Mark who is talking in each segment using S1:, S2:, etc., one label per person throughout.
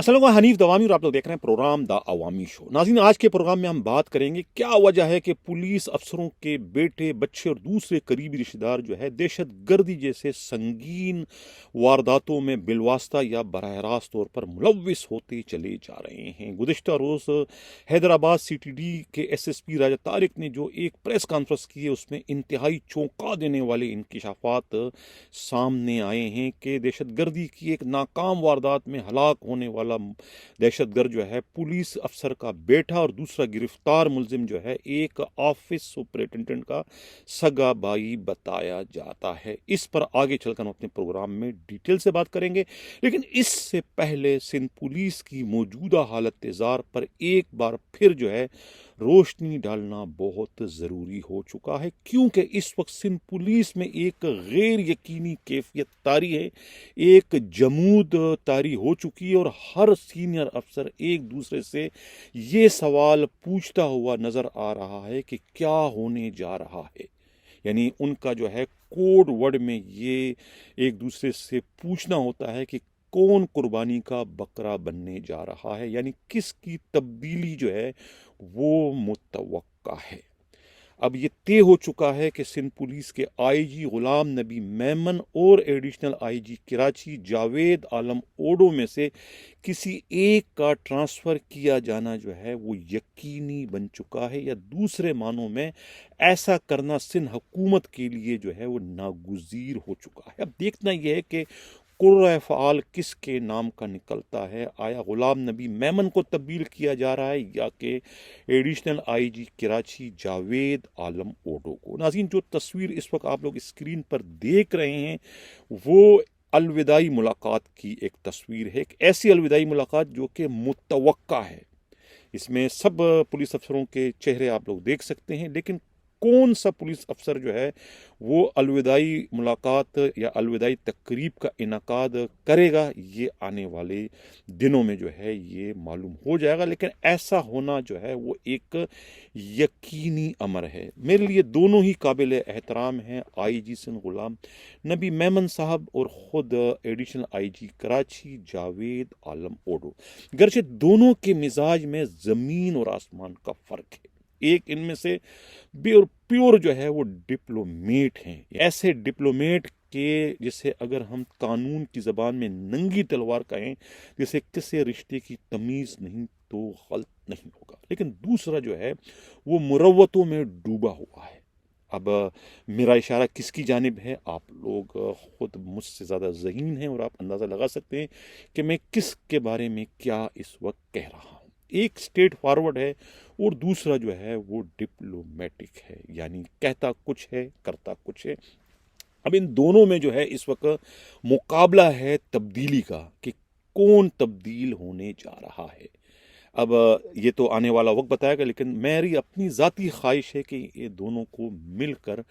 S1: अस्सलाम वालेकुम, हनीफ दवामी और आप लोग देख रहे हैं प्रोग्राम द अवामी शो। नाज़रीन, आज के प्रोग्राम में हम बात करेंगे क्या वजह है कि पुलिस अफसरों के बेटे, बच्चे और दूसरे करीबी रिश्तेदार जो है दहशत गर्दी जैसे संगीन वारदातों में बिलवास्ता या बराह रास्त तौर पर मुलविस होते चले जा रहे हैं। गुज़िश्ता रोज़ हैदराबाद CTD के SSP राजा तारिक ने जो एक प्रेस कॉन्फ्रेंस की है उसमें इंतहाई चौंका देने वाले इंकशाफात सामने आए हैं कि दहशत गर्दी की एक नाकाम वारदात में हलाक होने वाला दहशतगर्द जो है पुलिस अफसर का बेटा और दूसरा गिरफ्तार मुलजिम जो है एक ऑफिस सुपरिटेंडेंट का सगा भाई बताया जाता है। इस पर आगे चलकर हम अपने प्रोग्राम में डिटेल से बात करेंगे, लेकिन इससे पहले सिंध पुलिस की मौजूदा हालत जार पर एक बार फिर जो है रोशनी डालना बहुत ज़रूरी हो चुका है, क्योंकि इस वक्त सिंध पुलिस में एक गैर यकीनी कैफियत तारी है, एक जमूद तारी हो चुकी है और हर सीनियर अफसर एक दूसरे से ये सवाल पूछता हुआ नज़र आ रहा है कि क्या होने जा रहा है। यानी उनका जो है कोड वर्ड में ये एक दूसरे से पूछना होता है कि कौन कुर्बानी का बकरा बनने जा रहा है, यानी किसकी तब्दीली जो है वो मुतवक्का है। अब ये तय हो चुका है कि सिंध पुलिस के IG गुलाम नबी मेमन और एडिशनल IG कराची जावेद आलम ओडो में से किसी एक का ट्रांसफ़र किया जाना जो है वो यकीनी बन चुका है, या दूसरे मानों में ऐसा करना सिंध हुकूमत के लिए जो है वो नागुज़ीर हो चुका है। अब देखना यह है कि कुर्रा फ़आल किसके नाम का निकलता है। आया गुलाम नबी मेमन को तब्दील किया जा रहा है या कि एडिशनल IG कराची जावेद आलम ओडो को। नाज़रीन, जो तस्वीर इस वक्त आप लोग स्क्रीन पर देख रहे हैं वो अलविदाई मुलाकात की एक तस्वीर है, एक ऐसी अलविदाई मुलाकात जो कि मुतवक्का है। इसमें सब पुलिस अफसरों के चेहरे आप लोग देख सकते हैं, लेकिन कौन सा पुलिस अफसर जो है वो अलविदाई मुलाकात या अलविदाई तकरीब का इनकाद करेगा, ये आने वाले दिनों में जो है ये मालूम हो जाएगा। लेकिन ऐसा होना जो है वो एक यकीनी अमर है। मेरे लिए दोनों ही काबिल एहतराम हैं, IG सिंध गुलाम नबी मेमन साहब और ख़ुद एडिशनल IG कराची जावेद आलम ओडो। गर्चे दोनों के मिजाज में ज़मीन और आसमान का फ़र्क है। एक इनमें से प्योर जो है वो डिप्लोमेट हैं, ऐसे डिप्लोमेट के जिसे अगर हम कानून की ज़बान में नंगी तलवार कहें, जैसे किसी रिश्ते की तमीज़ नहीं तो गलत नहीं होगा। लेकिन दूसरा जो है वो मुरव्वतों में डूबा हुआ है। अब मेरा इशारा किसकी जानिब है, आप लोग ख़ुद मुझसे ज़्यादा ज़हीन हैं और आप अंदाज़ा लगा सकते हैं कि मैं किस के बारे में क्या इस वक्त कह रहा हूँ। एक स्ट्रेट फॉरवर्ड है और दूसरा जो है वो डिप्लोमेटिक है, यानी कहता कुछ है करता कुछ है। अब इन दोनों में जो है इस वक्त मुकाबला है तब्दीली का कि कौन तब्दील होने जा रहा है। अब ये तो आने वाला वक्त बताएगा, लेकिन मेरी अपनी ज़ाती ख्वाहिश है कि ये दोनों को मिलकर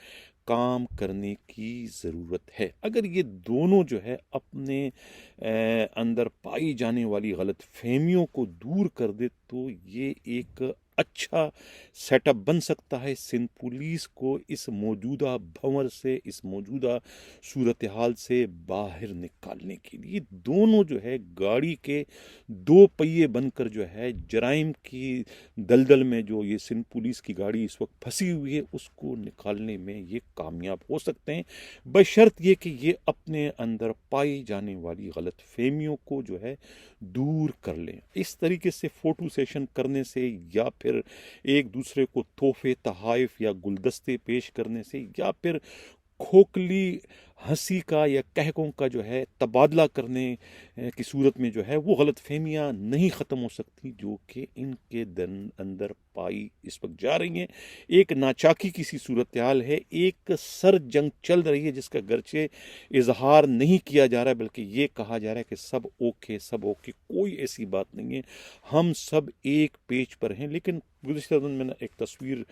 S1: काम करने की ज़रूरत है। अगर ये दोनों जो है अपने अंदर पाई जाने वाली गलत फहमियों को दूर कर दे तो ये एक अच्छा सेटअप बन सकता है सिंध पुलिस को इस मौजूदा भंवर से, इस मौजूदा सूरत हाल से बाहर निकालने के लिए। दोनों जो है गाड़ी के दो पहिए बनकर जो है जराइम की दलदल में जो ये सिंध पुलिस की गाड़ी इस वक्त फंसी हुई है उसको निकालने में ये कामयाब हो सकते हैं, बशर्त ये कि ये अपने अंदर पाई जाने वाली गलत फहमियों को जो है दूर कर लें। इस तरीके से फ़ोटो सेशन करने से या फिर एक दूसरे को तोहफे, तहाइफ या गुलदस्ते पेश करने से या फिर खोखली हंसी का या कहकों का जो है तबादला करने की सूरत में जो है वो गलत फहमियाँ नहीं ख़त्म हो सकती जो कि इनके अंदर पाई इस वक्त जा रही हैं। एक नाचाकी की सी सूरत हाल है, एक सर जंग चल रही है जिसका गर्चे इजहार नहीं किया जा रहा है, बल्कि ये कहा जा रहा है कि सब ओके, सब ओके, कोई ऐसी बात नहीं है, हम सब एक पेज पर हैं। लेकिन गुज़िश्ता दिन मैंने एक तस्वीर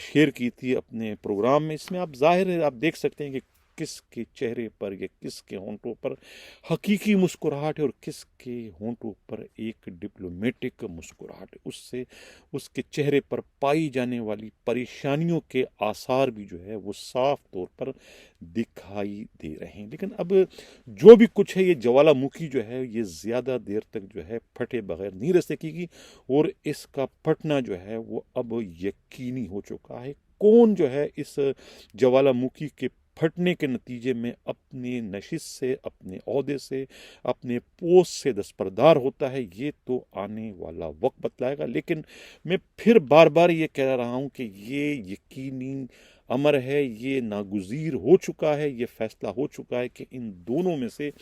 S1: शेयर की थी अपने प्रोग्राम में, इसमें आप ज़ाहिर है आप देख सकते हैं कि किसके चेहरे पर या किसके होंठों पर हकीकी मुस्कुराहट है और किसके होंठों पर एक डिप्लोमेटिक मुस्कुराहट है। उससे उसके चेहरे पर पाई जाने वाली परेशानियों के आसार भी जो है वो साफ तौर पर दिखाई दे रहे हैं। लेकिन अब जो भी कुछ है, ये ज्वालामुखी जो है ये ज़्यादा देर तक जो है फटे बगैर नहीं रह सकेगी और इसका फटना जो है वो अब यकीनी हो चुका है। कौन जो है इस ज्वालामुखी के फटने के नतीजे में अपने नशिश से, अपने ओहदे से, अपने पोस्ट से दस्तबरदार होता है, ये तो आने वाला वक्त बतलाएगा। लेकिन मैं फिर बार बार ये कह रहा हूँ कि ये यकीनी अमर है, ये नागुज़ीर हो चुका है, ये फैसला हो चुका है कि इन दोनों में से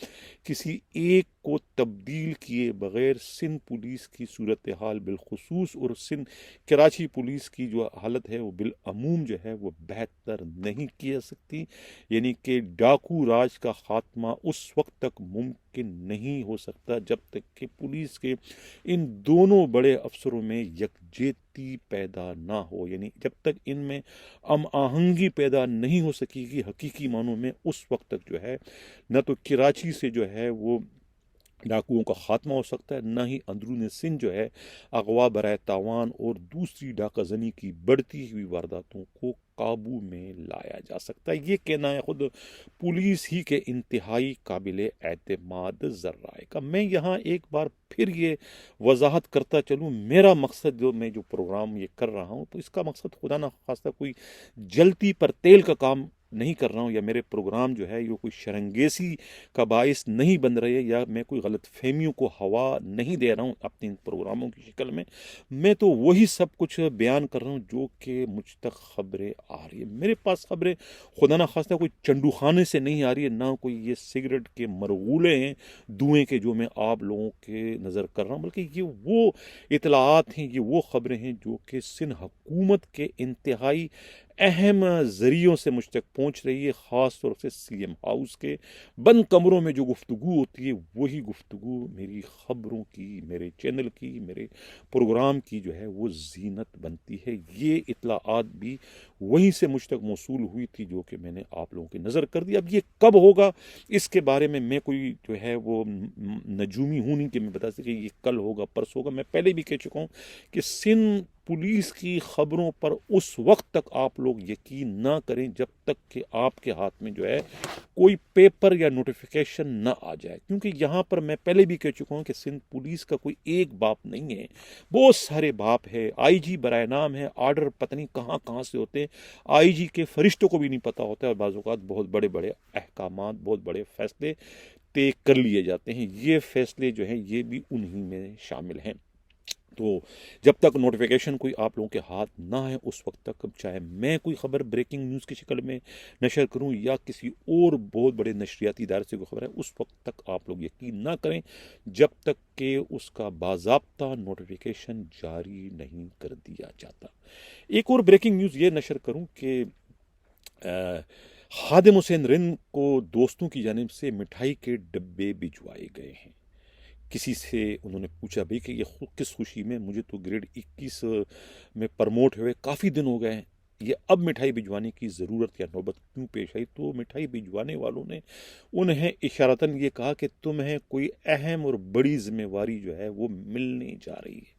S1: किसी एक को तब्दील किए बगैर सिंध पुलिस की सूरत हाल बिलखुसूस और सिंध कराची पुलिस की जो हालत है वो बिलअमूम जो है वो बेहतर नहीं की जा सकती। यानी कि डाकू राज का खात्मा उस वक्त तक मुमकिन नहीं हो सकता जब तक कि पुलिस के इन दोनों बड़े अफसरों में यकजेती पैदा ना हो। यानी जब तक इनमें हम आहंगी पैदा नहीं हो सकेगी हकीकी मानों में, उस वक्त तक जो है न तो कराची से जो है वो डाकुओं का खात्मा हो सकता है, न ही अंदरून सिंध जो है अगवा बराए तावान और दूसरी डाका जनी की बढ़ती हुई वारदातों को काबू में लाया जा सकता है। ये कहना है खुद पुलिस ही के इंतहाई काबिल एतमाद जर्राए का। मैं यहाँ एक बार फिर ये वजाहत करता चलूँ, मेरा मकसद जो मैं जो प्रोग्राम ये कर रहा हूँ तो इसका मकसद खुदा ना खास्ता कोई जलती पर तेल का काम नहीं कर रहा हूँ, या मेरे प्रोग्राम जो है ये कोई शरंगेसी का बाइस नहीं बन रही है, या मैं कोई गलत फहमियों को हवा नहीं दे रहा हूँ अपने इन प्रोग्रामों की शक्ल में। मैं तो वही सब कुछ बयान कर रहा हूँ जो कि मुझ तक खबरें आ रही है। मेरे पास खबरें खुदा ना खास्ता कोई चंडू खाने से नहीं आ रही है, ना कोई ये सिगरेट के मरगूले हैं धुएं के जो मैं आप लोगों के नज़र कर रहा हूँ, बल्कि ये वो इतलात हैं, ये वो खबरें हैं जो कि सिंध हुकूमत के इंतहाई अहम ज़रियों से मुझ तक पहुँच रही है। ख़ास तौर से सीएम हाउस के बंद कमरों में जो गुफ्तगू होती है वही गुफ्तगू मेरी ख़बरों की, मेरे चैनल की, मेरे प्रोग्राम की जो है वो जीनत बनती है। ये इतलाआत भी वहीं से मुझ तक मौसूल हुई थी जो कि मैंने आप लोगों की नज़र कर दी। अब ये कब होगा इसके बारे में मैं कोई जो है वो नजूमी हूँ नहीं कि मैं बता सके ये कल होगा परसों होगा। मैं पहले भी कह चुका हूँ कि सिंध पुलिस की खबरों पर उस वक्त तक आप लोग यकीन ना करें जब तक कि आपके हाथ में जो है कोई पेपर या नोटिफिकेशन ना आ जाए, क्योंकि यहाँ पर मैं पहले भी कह चुका हूँ कि सिंध पुलिस का कोई एक बाप नहीं है, बहुत सारे बाप है। आईजी बराए नाम है, आर्डर पता नहीं कहाँ कहाँ से होते हैं, आईजी के फरिश्तों को भी नहीं पता होता है, और बाज़ औक़ात बहुत बड़े बड़े अहकामात, बहुत बड़े फैसले तय कर लिए जाते हैं। ये फैसले जो हैं ये भी उन्हीं में शामिल हैं। तो जब तक नोटिफिकेशन कोई आप लोगों के हाथ ना है उस वक्त तक, चाहे मैं कोई खबर ब्रेकिंग न्यूज़ की शक्ल में नशर करूं या किसी और बहुत बड़े नशरियाती इदारे से कोई खबर है, उस वक्त तक आप लोग यकीन ना करें जब तक कि उसका बाज़ाब्ता नोटिफिकेशन जारी नहीं कर दिया जाता। एक और ब्रेकिंग न्यूज़ ये नशर करूं कि खादिम हुसैन रिंद को दोस्तों की जानिब से मिठाई के डब्बे भिजवाए गए हैं। किसी से उन्होंने पूछा भाई कि ये किस खुशी में, मुझे तो ग्रेड 21 में प्रमोट हुए काफ़ी दिन हो गए हैं, ये अब मिठाई भिजवाने की ज़रूरत या नौबत क्यों पेश आई। तो मिठाई भिजवाने वालों ने उन्हें इशारतन ये कहा कि तुम्हें कोई अहम और बड़ी जिम्मेवारी जो है वो मिलने जा रही है।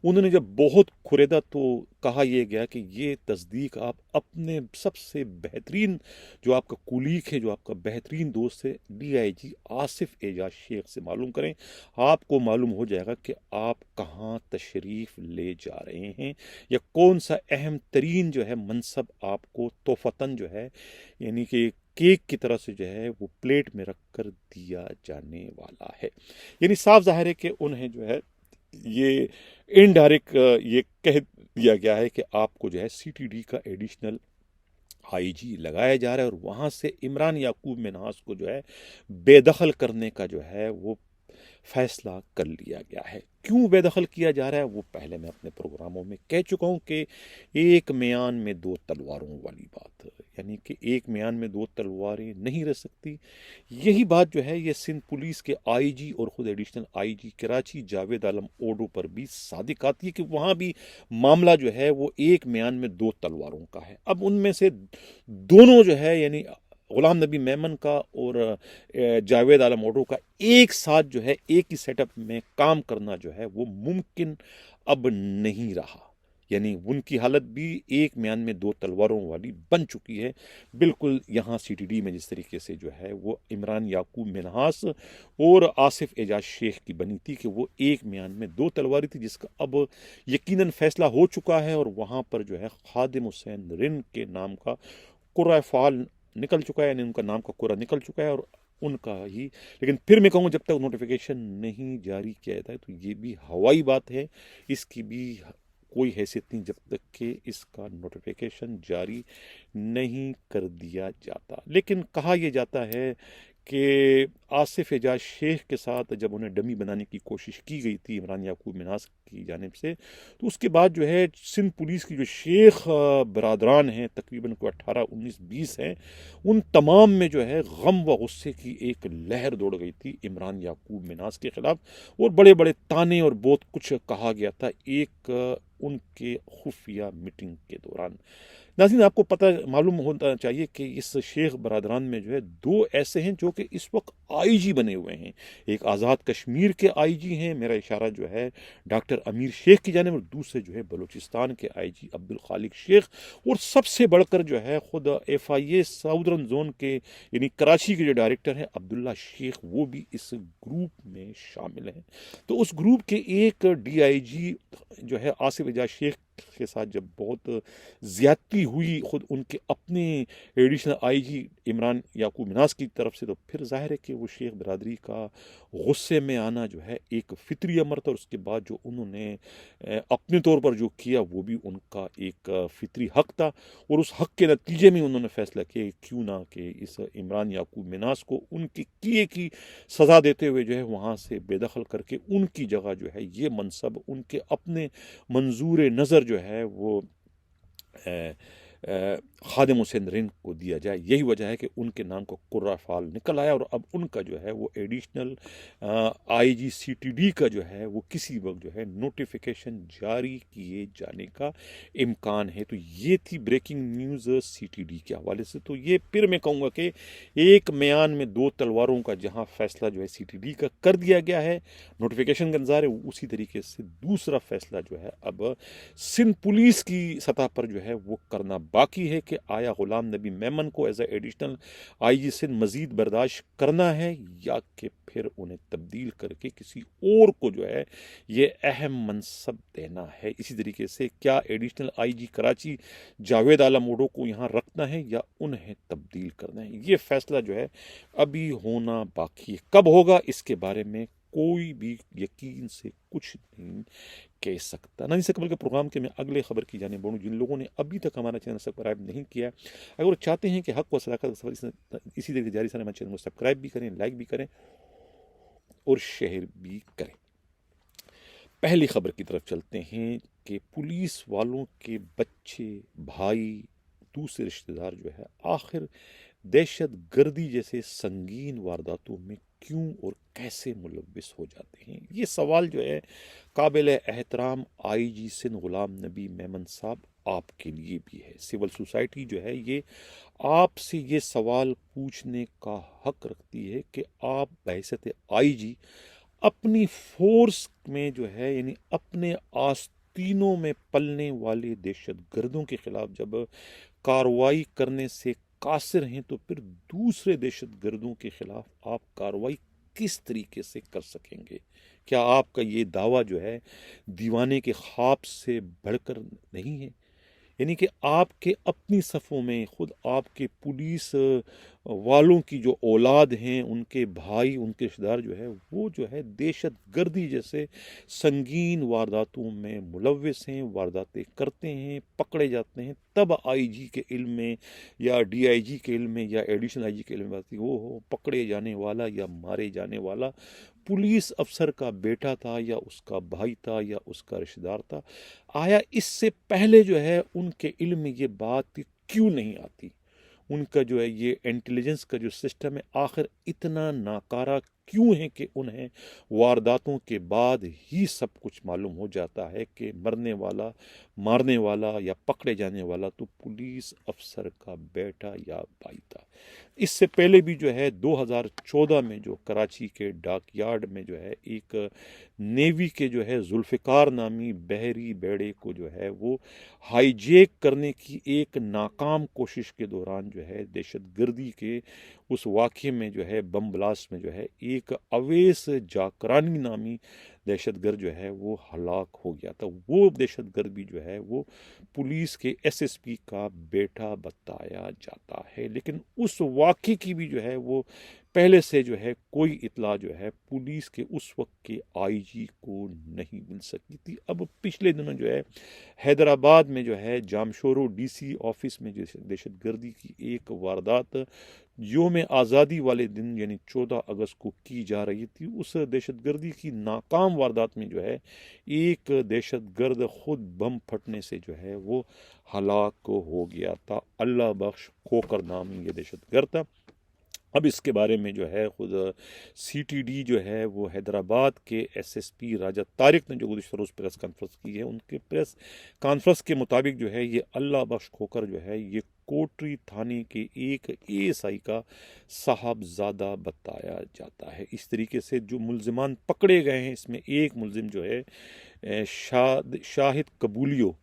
S1: उन्होंने जब बहुत खुरेदा तो कहा यह गया कि ये तस्दीक आप अपने सबसे बेहतरीन जो आपका कुलीग है, जो आपका बेहतरीन दोस्त है डीआईजी आसिफ एजाज शेख से मालूम करें। आपको मालूम हो जाएगा कि आप कहाँ तशरीफ़ ले जा रहे हैं या कौन सा अहम तरीन जो है मनसब आपको तोहफ़तन जो है यानी कि केक की तरह से जो है वो प्लेट में रख कर दिया जाने वाला है। यानी साफ जाहिर है कि उन्हें जो है ये इनडायरेक्ट ये कह दिया गया है कि आपको जो है सीटीडी का एडिशनल आईजी लगाया जा रहा है और वहाँ से इमरान याकूब मिन्हास को जो है बेदखल करने का जो है वो फैसला कर लिया गया है। क्यों बेदखल किया जा रहा है वो पहले मैं अपने प्रोग्रामों में कह चुका हूँ कि एक म्यान में दो तलवारों वाली बात, यानी कि एक म्यान में दो तलवारें नहीं रह सकती। यही बात जो है ये सिंध पुलिस के आईजी और ख़ुद एडिशनल आईजी कराची जावेद आलम ओडो पर भी सादिक आती है कि वहाँ भी मामला जो है वो एक म्यान में दो तलवारों का है। अब उनमें से दोनों जो है यानी ग़ुलाम नबी मेमन का और जावेद आलम ओडो का एक साथ जो है एक ही सेटअप में काम करना जो है वो मुमकिन अब नहीं रहा। यानी उनकी हालत भी एक म्यान में दो तलवारों वाली बन चुकी है। बिल्कुल यहाँ सीटीडी में जिस तरीके से जो है वो इमरान याकूब मिन्हास और आसिफ एजाज शेख की बनी थी कि वो एक म्यान में दो तलवारी थी, जिसका अब यकीनन फैसला हो चुका है और वहाँ पर जो है खादिम हुसैन रिन के नाम का कुर्रा फाल निकल चुका है, यानी उनका नाम का कुर्रा निकल चुका है और उनका ही। लेकिन फिर मैं कहूँ जब तक नोटिफिकेशन नहीं जारी किया जाता है तो ये भी हवाई बात है, इसकी भी कोई हैसियत नहीं जब तक कि इसका नोटिफिकेशन जारी नहीं कर दिया जाता। लेकिन कहा यह जाता है कि आसिफ एजाज शेख के साथ जब उन्हें डमी बनाने की कोशिश की गई थी इमरान याकूब मिन्हास की जानिब से, तो उसके बाद जो है सिंध पुलिस की जो शेख बरादरान हैं, तकरीबन को 18, 19, 20 हैं, उन तमाम में जो है गम व गुस्से की एक लहर दौड़ गई थी इमरान याकूब मिन्हास के ख़िलाफ़ और बड़े बड़े ताने और बहुत कुछ कहा गया था एक उनके खुफिया मीटिंग के दौरान। नाज़रीन, आपको पता मालूम होना चाहिए कि इस शेख बरादरान में जो है दो ऐसे हैं जो कि इस वक्त आईजी बने हुए हैं। एक आज़ाद कश्मीर के आईजी हैं, मेरा इशारा जो है डॉक्टर अमीर शेख की जानिब, और दूसरे जो है बलूचिस्तान के आईजी अब्दुल खालिक शेख, और सबसे बढ़कर जो है खुद FIA साउदर्न जोन के यानी कराची के जो डायरेक्टर हैं अब्दुल्ला शेख, वो भी इस ग्रुप में शामिल हैं। तो उस ग्रुप के एक DIG जो है आसिफ एजाज शेख के साथ जब बहुत ज़्यादती हुई खुद उनके अपने एडिशनल IG इमरान याकूब मिन्हास की तरफ से, तो फिर जाहिर है कि वो शेख बरादरी का गुस्से में आना जो है एक फितरी अमर था। और उसके बाद जो उन्होंने अपने तौर पर जो किया वो भी उनका एक फितरी हक था, और उस हक के नतीजे में उन्होंने फैसला किया क्यों ना कि इस इमरान याकूब मिन्हास को उनके किए की सज़ा देते हुए जो है वहाँ से बेदखल करके उनकी जगह जो है ये मनसब उनके अपने मंजूर नज़र जो है वो खादिम हुसैन रिन को दिया जाए। यही वजह है कि उनके नाम का कुर्रा फाल निकल आया और अब उनका जो है वो एडिशनल IG CTD का जो है वो किसी वक्त जो है नोटिफिकेशन जारी किए जाने का इम्कान है। तो ये थी ब्रेकिंग न्यूज़ CTD के हवाले से। तो ये फिर मैं कहूँगा कि एक म्यान में दो तलवारों का जहाँ फैसला जो है CTD का कर दिया गया है, नोटिफिकेशन का इंतज़ार है, उसी तरीके से दूसरा फैसला जो है अब सिंध पुलिस की सतह पर जो है वो करना बाकी है कि आया ग़ुलाम नबी मेमन को एज एडिशनल IG सिंध मज़ीद बर्दाश्त करना है या कि फिर उन्हें तब्दील करके किसी और को जो है ये अहम मनसब देना है। इसी तरीके से क्या एडिशनल IG कराची जावेद आलम ओडो को यहाँ रखना है या उन्हें तब्दील करना है, ये फैसला जो है अभी होना बाकी है। कब होगा इसके बारे में कोई भी यकीन से कुछ नहीं कह सकता। नहीं से कबल के प्रोग्राम के मैं अगले खबर की जाने बढ़ूँ। जिन लोगों ने अभी तक हमारा चैनल सब्सक्राइब नहीं किया, अगर वो चाहते हैं कि हक व सदाकत का सफर इसी तरीके जारी रहना, हमारे चैनल को सब्सक्राइब भी करें, लाइक भी करें और शेयर भी करें। पहली खबर की तरफ चलते हैं कि पुलिस वालों के बच्चे, भाई, दूसरे रिश्तेदार जो है आखिर दहशत गर्दी जैसे संगीन वारदातों में क्यों और कैसे मुलव्विस हो जाते हैं। ये सवाल जो है काबिल एहतराम IG सिंध ग़ुलाम नबी मेमन साहब आपके लिए भी है। सिविल सोसाइटी जो है ये आपसे ये सवाल पूछने का हक रखती है कि आप बहैसियत IG अपनी फोर्स में जो है यानी अपने आस्तीनों में पलने वाले दहशत गर्दों के खिलाफ जब कार्रवाई करने से कासिर हैं, तो फिर दूसरे दहशत गर्दों के खिलाफ आप कार्रवाई किस तरीके से कर सकेंगे। क्या आपका ये दावा जो है दीवाने के ख्वाब से बढ़कर नहीं है? यानी कि आपके अपनी सफ़ों में खुद आपके पुलिस वालों की जो औलाद हैं, उनके भाई, उनके रिश्तेदार जो है वो जो है दहशत गर्दी जैसे संगीन वारदातों में मुलव्विस हैं, वारदातें करते हैं, पकड़े जाते हैं, तब IG के इल्म में या DIG के इल्म में या एडिशनल IG के इल्म में आती वो हो पकड़े जाने वाला या मारे जाने वाला पुलिस अफसर का बेटा था या उसका भाई था या उसका रिश्तेदार था। आया इससे पहले जो है उनके इल्म में ये बात क्यों नहीं आती? उनका जो है ये इंटेलिजेंस का जो सिस्टम है आखिर इतना नाकारा क्यों है कि उन्हें वारदातों के बाद ही सब कुछ मालूम हो जाता है कि मरने वाला, मारने वाला या पकड़े जाने वाला तो पुलिस अफसर का बेटा या भाई था। इससे पहले भी जो है 2014 में जो कराची के डाक यार्ड में जो है एक नेवी के जो है जुल्फ़िकार नामी बहरी बेड़े को जो है वो हाईजैक करने की एक नाकाम कोशिश के दौरान जो है दहशतगर्दी के उस वाक़े में जो है बम ब्लास्ट में जो है एक अवैस जाकरानी नामी दहशतगर्द जो है वो हलाक हो गया था। वो दहशतगर्द भी जो है वो पुलिस के एसएसपी का बेटा बताया जाता है, लेकिन उस वाक़े की भी जो है वो पहले से जो है कोई इतला जो है पुलिस के उस वक्त के आईजी को नहीं मिल सकी थी। अब पिछले दिनों जो है हैदराबाद में जो है जामशोरो डीसी ऑफिस में जो दहशतगर्दी की एक वारदात योम आज़ादी वाले दिन यानी 14 अगस्त को की जा रही थी, उस दहशतगर्दी की नाकाम वारदात में जो है एक दहशतगर्द खुद बम फटने से जो है वो हलाक हो गया था। अल्लाह बख्श खोकर नामी ये दहशतगर्द था। अब इसके बारे में जो है खुद सीटीडी जो है वो हैदराबाद के एसएसपी राजा तारिक ने जो गुज़िश्ता रोज़ प्रेस कॉन्फ्रेंस की है, उनके प्रेस कॉन्फ्रेंस के मुताबिक जो है ये अल्लाह बख्श खोकर जो है ये कोटरी थाने के एक एएसआई का साहबजादा बताया जाता है। इस तरीके से जो मुल्जिमान पकड़े गए हैं इसमें एक मुल्जिम जो है शाहिद कबूलियो,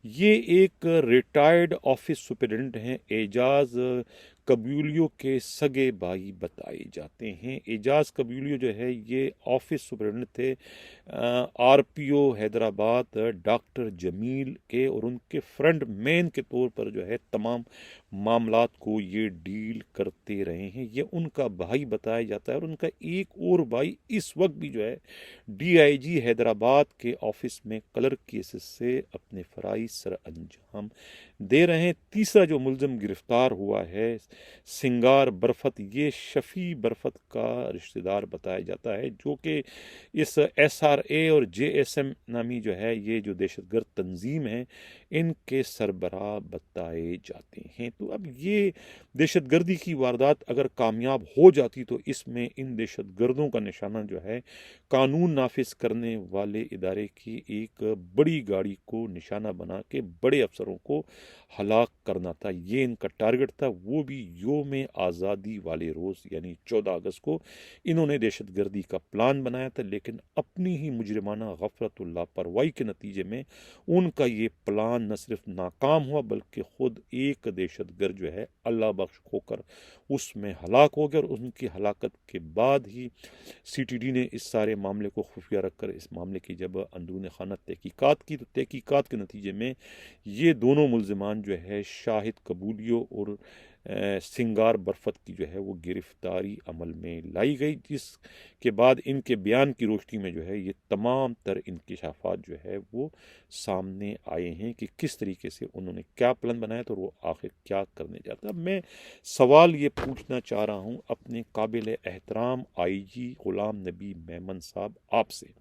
S1: ये एक रिटायर्ड ऑफिस सुपरिटेंडेंट हैं, एजाज कबूलियो के सगे भाई बताए जाते हैं। एजाज कबूलियो जो है ये ऑफिस सुपरिटेंडेंट थे आरपीओ हैदराबाद डॉक्टर जमील के, और उनके फ्रंट मैन के तौर पर जो है तमाम मामलात को ये डील करते रहे हैं। ये उनका भाई बताया जाता है, और उनका एक और भाई इस वक्त भी जो है डीआईजी हैदराबाद के ऑफिस में क्लर्क केसेस से अपने फराइज सर अंजाम दे रहे हैं। तीसरा जो मुल्जिम गिरफ्तार हुआ है सिंगार बरफत, ये शफी बरफत का रिश्तेदार बताया जाता है, जो कि इस एसआरए और जेएसएम नामी जो है ये जो दहशतगर्द तंजीम है इनके सरबराह बताए जाते हैं। तो अब ये दहशतगर्दी की वारदात अगर कामयाब हो जाती तो इसमें इन दहशतगर्दों का निशाना जो है कानून नाफिज करने वाले इदारे की एक बड़ी गाड़ी को निशाना बना के बड़े अफसरों को हलाक करना था। ये इनका टारगेट था, वो भी योम आज़ादी वाले रोज़ यानी 14 अगस्त को इन्होंने दहशतगर्दी का प्लान बनाया था, लेकिन अपनी ही मुजरिमाना गफलत और लापरवाही के नतीजे में उनका ये प्लान न सिर्फ नाकाम हुआ बल्कि खुद एक दहशतगर्द जो है अल्लाह बख्श खोकर उसमें हलाक हो गया। और उनकी हलाकत के बाद ही सीटीडी ने इस सारे मामले को खुफिया रखकर इस मामले की जब अंदरून खाना तहकीकात की, तो तहकीकात के नतीजे में ये दोनों मुल्जिमान जो है शाहिद कबूलियो और सिंगार बरफत की जो है वो गिरफ्तारी अमल में लाई गई, जिसके बाद इनके बयान की रोशनी में जो है ये तमाम तर इंकशाफात जो है वो सामने आए हैं कि किस तरीके से उन्होंने क्या प्लान बनाया तो वो आखिर क्या करने जाता। अब मैं सवाल ये पूछना चाह रहा हूँ अपने काबिल एहतराम आईजी गुलाम नबी मेमन साहब आपसे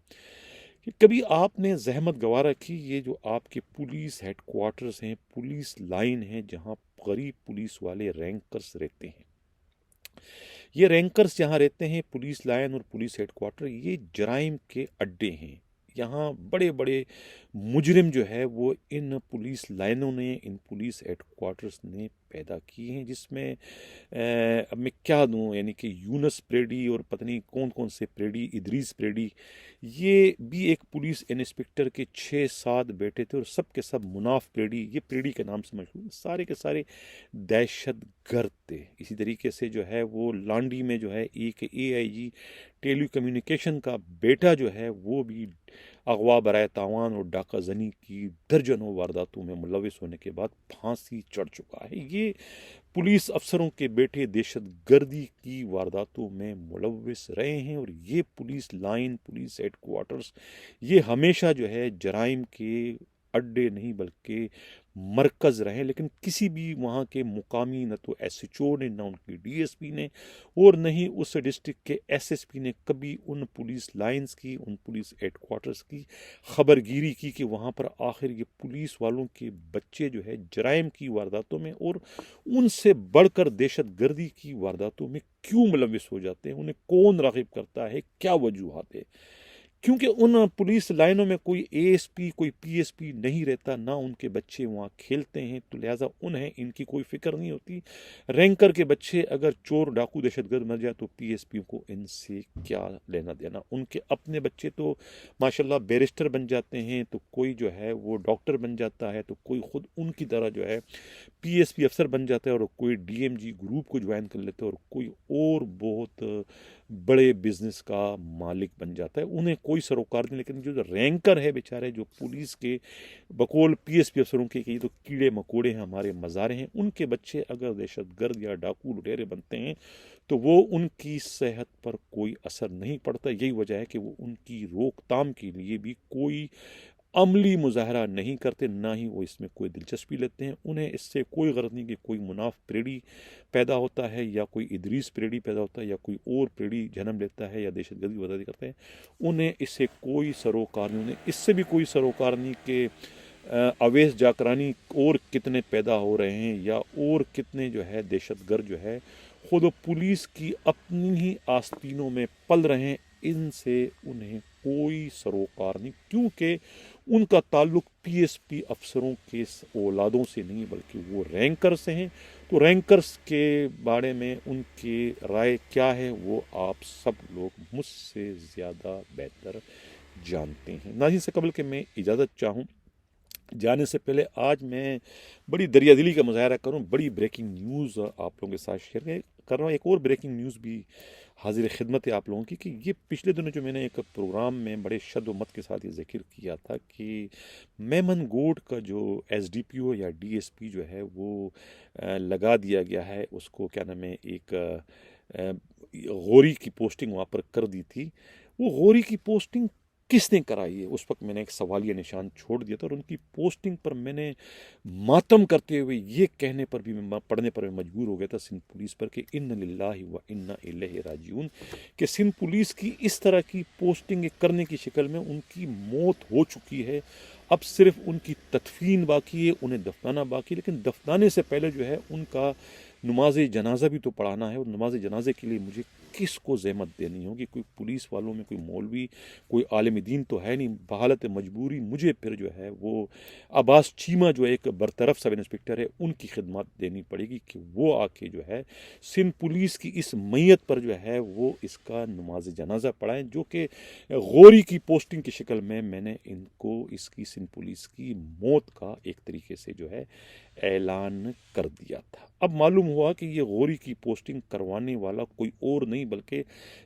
S1: कि कभी आपने जहमत गवा रखी ये जो आपके पुलिस हेडक्वार्टर्स हैं, पुलिस लाइन है, जहाँ गरीब पुलिस वाले रैंकर्स रहते हैं, ये रैंकर्स जहाँ रहते हैं पुलिस लाइन और पुलिस हेडक्वार्टर, ये जराइम के अड्डे हैं। यहाँ बड़े बड़े मुजरिम जो है वो इन पुलिस लाइनों ने, इन पुलिस हेडक्वार्टर्स ने पैदा किए हैं, जिसमें अब मैं क्या दूँ, यानी कि यूनस प्रेडी और पता नहीं कौन कौन से प्रेडी, इदरीस प्रेडी, ये भी एक पुलिस इंस्पेक्टर के 6-7 बेटे थे, और सब के सब मुनाफ प्रेडी, ये प्रेडी के नाम से मशहूर, सारे के सारे दहशत गर्द थे। इसी तरीके से जो है वो लांडी में जो है एक एआईजी टेली कम्युनिकेशन का बेटा जो है वो भी अगवा बराए तावान और डाका जनी की दर्जनों वारदातों में मुलविस होने के बाद फांसी चढ़ चुका है। ये पुलिस अफसरों के बेटे दहशत गर्दी की वारदातों में मुलविस रहे हैं, और ये पुलिस लाइन, पुलिस हेडक्वार्टर्स, ये हमेशा जो है जराइम के अड्डे नहीं बल्कि मरकज़ रहे। लेकिन किसी भी वहाँ के मुकामी, न तो एसएचओ ने, न उनकी डीएसपी ने, और न ही उस डिस्ट्रिक्ट के एसएसपी ने कभी उन पुलिस लाइंस की, उन पुलिस हेडक्वार्टर्स की खबरगिरी की कि वहाँ पर आखिर ये पुलिस वालों के बच्चे जो है जराइम की वारदातों में और उनसे बढ़कर दहशत गर्दी की वारदातों में क्यों मुलविस हो जाते हैं, उन्हें कौन राग़िब करता है, क्या वजूहात है। क्योंकि उन पुलिस लाइनों में कोई एएसपी कोई पीएसपी नहीं रहता, ना उनके बच्चे वहाँ खेलते हैं, तो लिहाजा उन्हें इनकी कोई फिक्र नहीं होती। रैंकर के बच्चे अगर चोर डाकू दहशतगर्द मर जाए तो पीएसपी को इनसे क्या लेना देना। उनके अपने बच्चे तो माशाल्लाह बैरिस्टर बन जाते हैं, तो कोई जो है वो डॉक्टर बन जाता है, तो कोई खुद उनकी तरह जो है पीएसपी अफसर बन जाता है, और कोई डीएमजी ग्रुप को ज्वाइन कर लेता है, और कोई और बहुत बड़े बिजनेस का मालिक बन जाता है। उन्हें कोई सरोकार नहीं। लेकिन जो रैंकर है बेचारे, जो पुलिस के बकौल पीएसपी अफसरों के ये तो कीड़े मकोड़े हैं, हमारे मज़ारे हैं, उनके बच्चे अगर दहशतगर्द या डाकू लुटेरे बनते हैं तो वो उनकी सेहत पर कोई असर नहीं पड़ता। यही वजह है कि वो उनकी रोकथाम के लिए भी कोई अमली मुजाहरा नहीं करते, ना ही वो इसमें कोई दिलचस्पी लेते हैं। उन्हें इससे कोई गरज नहीं कि कोई मुनाफ प्रेडी पैदा होता है, या कोई इदरीस प्रेडी पैदा होता है, या कोई और प्रेडी जन्म लेता है, या दहशतगर्दी वगैरह करते हैं। उन्हें इससे कोई सरोकार नहीं। उन्हें इससे भी कोई सरोकार नहीं कि अवैध जाकरानी और कितने पैदा हो रहे हैं, या और कितने जो है दहशतगर्द जो है खुद पुलिस की अपनी ही आस्तीनों में पल रहे हैं। इनसे उन्हें कोई सरोकार नहीं, क्योंकि उनका ताल्लुक पीएसपी अफसरों के औलादों से नहीं, बल्कि वो रैंकर से हैं। तो रैंकर्स के बारे में उनकी राय क्या है वो आप सब लोग मुझसे ज़्यादा बेहतर जानते हैं। नाज़रीन से कबल के मैं इजाज़त चाहूँ जाने से पहले, आज मैं बड़ी दरियादिली का मुजाहरा करूँ, बड़ी ब्रेकिंग न्यूज़ आप लोगों के साथ शेयर कर रहा हूँ। एक और ब्रेकिंग न्यूज़ भी हाजिर खिदमत है आप लोगों की, कि ये पिछले दिनों जो मैंने एक प्रोग्राम में बड़े शद व मत के साथ ये जिक्र किया था कि मेमनगोड का जो एसडीपीओ या डीएसपी जो है वो लगा दिया गया है। उसको क्या नाम है, एक गौरी की पोस्टिंग वहाँ पर कर दी थी। वो गौरी की पोस्टिंग किसने कराई है, उस वक्त मैंने एक सवालिया निशान छोड़ दिया था, और उनकी पोस्टिंग पर मैंने मातम करते हुए ये कहने पर भी मैं पढ़ने पर मैं मजबूर हो गया था सिंध पुलिस पर कि इन्ना लिल्लाहि व इन्ना इलैहि राजिऊन, कि सिंध पुलिस की इस तरह की पोस्टिंग करने की शक्ल में उनकी मौत हो चुकी है। अब सिर्फ उनकी तदफीन बाकी है, उन्हें दफनाना बाकी है। लेकिन दफनाने से पहले जो है उनका नमाज जनाजा भी तो पढ़ाना है, और नमाज जनाजे के लिए मुझे किसको ज़हमत देनी होगी। कोई पुलिस वालों में कोई मौलवी, कोई आलिम दीन तो है नहीं। बहालत मजबूरी मुझे फिर जो है वो अब्बास चीमा जो एक बरतरफ सब इंस्पेक्टर है, उनकी खिदमत देनी पड़ेगी कि वो आके जो है सिंध पुलिस की इस मैयत पर जो है वो इसका नमाज जनाजा पढ़ाएं, जो कि गौरी की पोस्टिंग की शक्ल में मैंने इनको इसकी सिंध पुलिस की मौत का एक तरीके से जो है ऐलान कर दिया था। अब मालूम हुआ कि ये गौरी की पोस्टिंग करवाने वाला कोई और नहीं बल्कि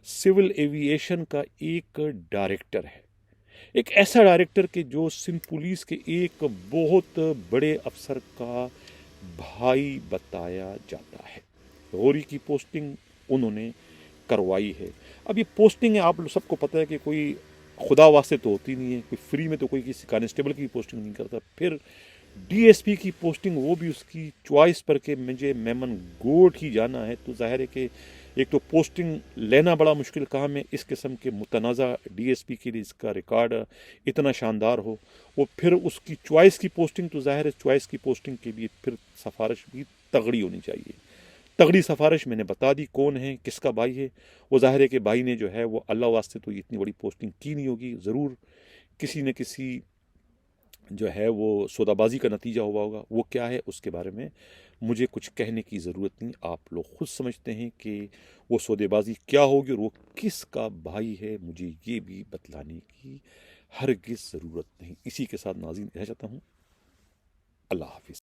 S1: सिविल एविएशन का एक डायरेक्टर है। एक ऐसा डायरेक्टर के जो सिंध पुलिस के एक बहुत बड़े अफसर का भाई बताया जाता है। गौरी की पोस्टिंग उन्होंने करवाई है। अब ये पोस्टिंग है, आप लोग सबको पता है कि कोई खुदा वास्ते तो होती नहीं है, कोई फ्री में तो कोई किसी कांस्टेबल की पोस्टिंग नहीं करता। फिर डीएसपी की पोस्टिंग वो भी उसकी चॉइस पर के मुझे मेमनगोड ही जाना है, तो जाहिर है कि एक तो पोस्टिंग लेना बड़ा मुश्किल काम है। इस किस्म के मुतनाज़ा डीएसपी के लिए इसका रिकॉर्ड इतना शानदार हो, वो फिर उसकी चॉइस की पोस्टिंग, तो जाहिर है चॉइस की पोस्टिंग के लिए फिर सिफारिश भी तगड़ी होनी चाहिए। तगड़ी सिफारिश मैंने बता दी कौन है, किसका भाई है। वो जाहिर है कि भाई ने जो है वो अल्लाह वास्ते तो इतनी बड़ी पोस्टिंग की नहीं होगी, ज़रूर किसी न किसी जो है वो सौदाबाजी का नतीजा हुआ होगा। वो क्या है उसके बारे में मुझे कुछ कहने की ज़रूरत नहीं, आप लोग खुद समझते हैं कि वो सौदेबाजी क्या होगी और वो किसका भाई है। मुझे ये भी बतलाने की हरगिज़ ज़रूरत नहीं। इसी के साथ नाज़रीन रह जाता हूँ। अल्लाह हाफिज़।